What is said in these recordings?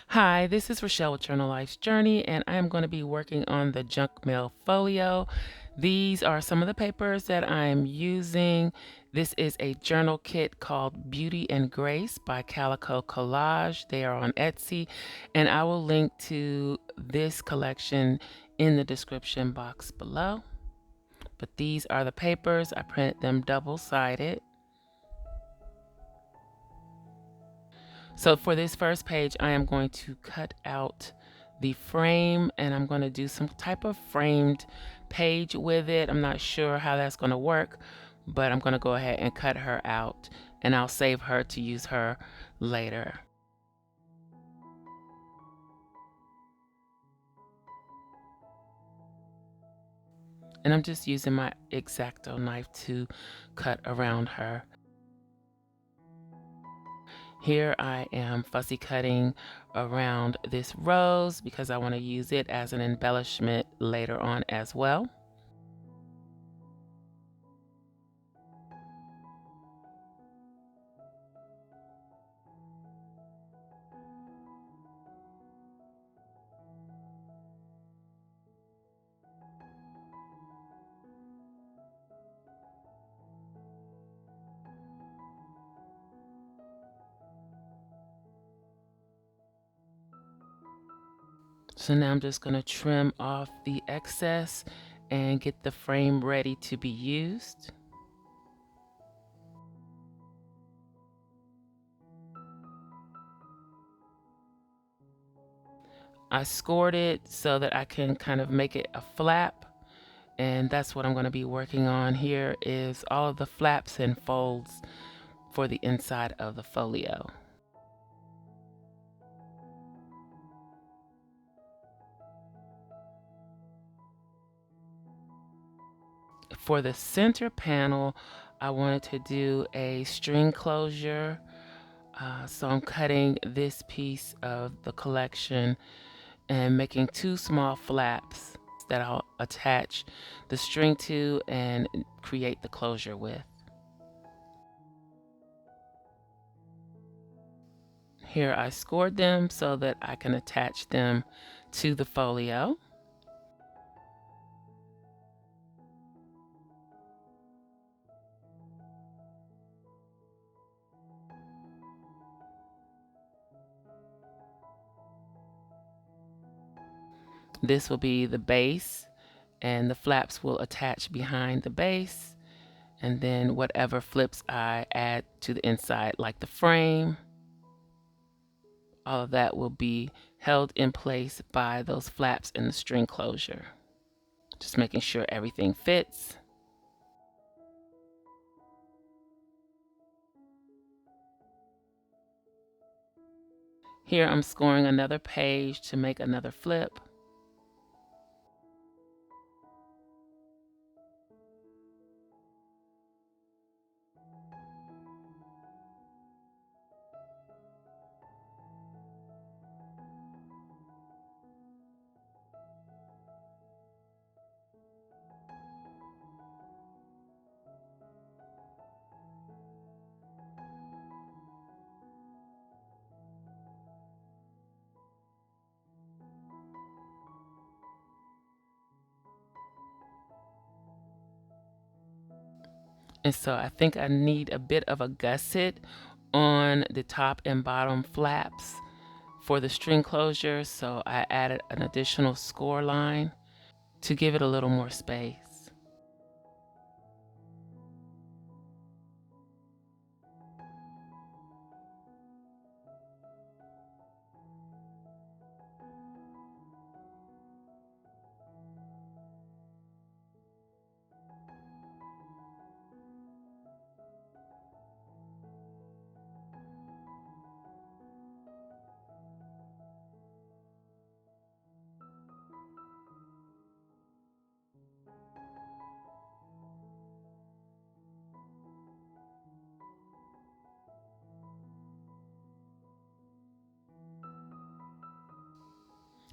Hi, this is Rachelle with Journal Life's Journey, and I am going to be working on the Junk Mail Folio. These are some of the papers that I am using. This is a journal kit called Beauty and Grace by Calico Collage. They are on Etsy, and I will link to this collection in the description box below. But these are the papers. I printed them double-sided. So for this first page, I am going to cut out the frame and I'm going to do some type of framed page with it. I'm not sure how that's going to work, but I'm going to go ahead and cut her out and I'll save her to use her later. And I'm just using my X-Acto knife to cut around her. Here I am fussy cutting around this rose because I want to use it as an embellishment later on as well. So now I'm just going to trim off the excess and get the frame ready to be used. I scored it so that I can kind of make it a flap, and that's what I'm going to be working on. Here is all of the flaps and folds for the inside of the folio. For the center panel, I wanted to do a string closure. So I'm cutting this piece of the collection and making two small flaps that I'll attach the string to and create the closure with. Here I scored them so that I can attach them to the folio. This will be the base and the flaps will attach behind the base, and then whatever flips I add to the inside, like the frame, all of that will be held in place by those flaps and the string closure. Just making sure everything fits. Here I'm scoring another page to make another flip. And so I think I need a bit of a gusset on the top and bottom flaps for the string closure. So I added an additional score line to give it a little more space.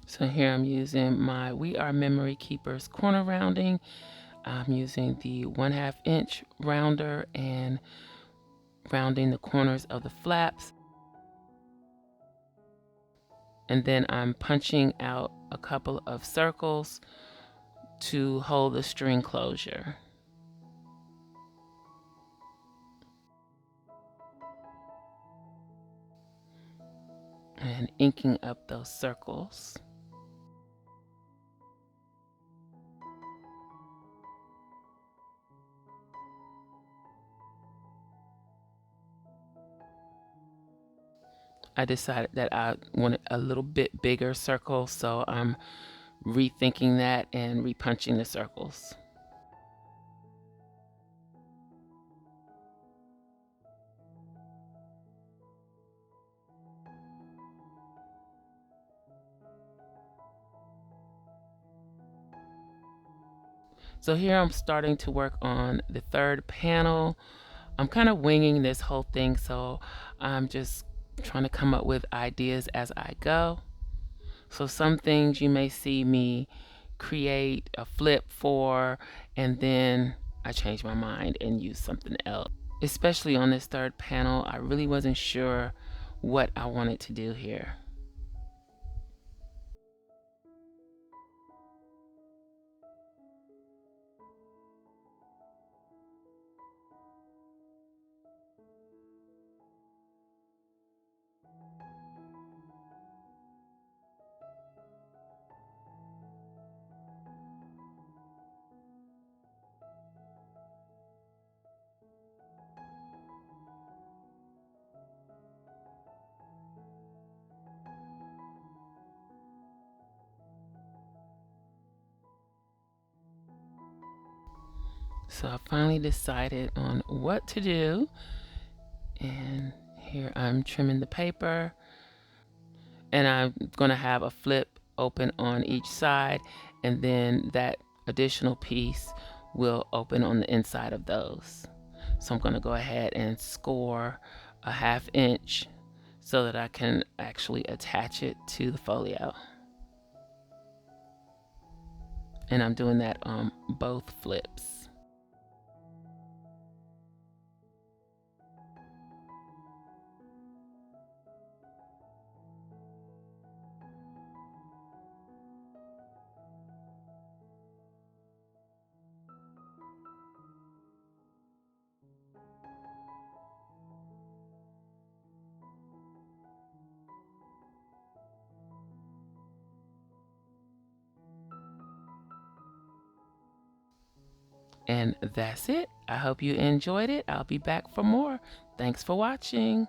So here I'm using my We Are Memory Keepers corner rounding. I'm using the 1/2 inch rounder and rounding the corners of the flaps. And then I'm punching out a couple of circles to hold the string closure. And inking up those circles. I decided that I wanted a little bit bigger circle, so I'm rethinking that and repunching the circles. So here I'm starting to work on the third panel. I'm kind of winging this whole thing, so I'm just trying to come up with ideas as I go. So some things you may see me create a flip for, and then I change my mind and use something else. Especially on this third panel, I really wasn't sure what I wanted to do here. So I finally decided on what to do, and here I'm trimming the paper, and I'm going to have a flip open on each side, and then that additional piece will open on the inside of those. So I'm going to go ahead and score a 1/2 inch so that I can actually attach it to the folio. And I'm doing that on both flips. And that's it. I hope you enjoyed it. I'll be back for more. Thanks for watching.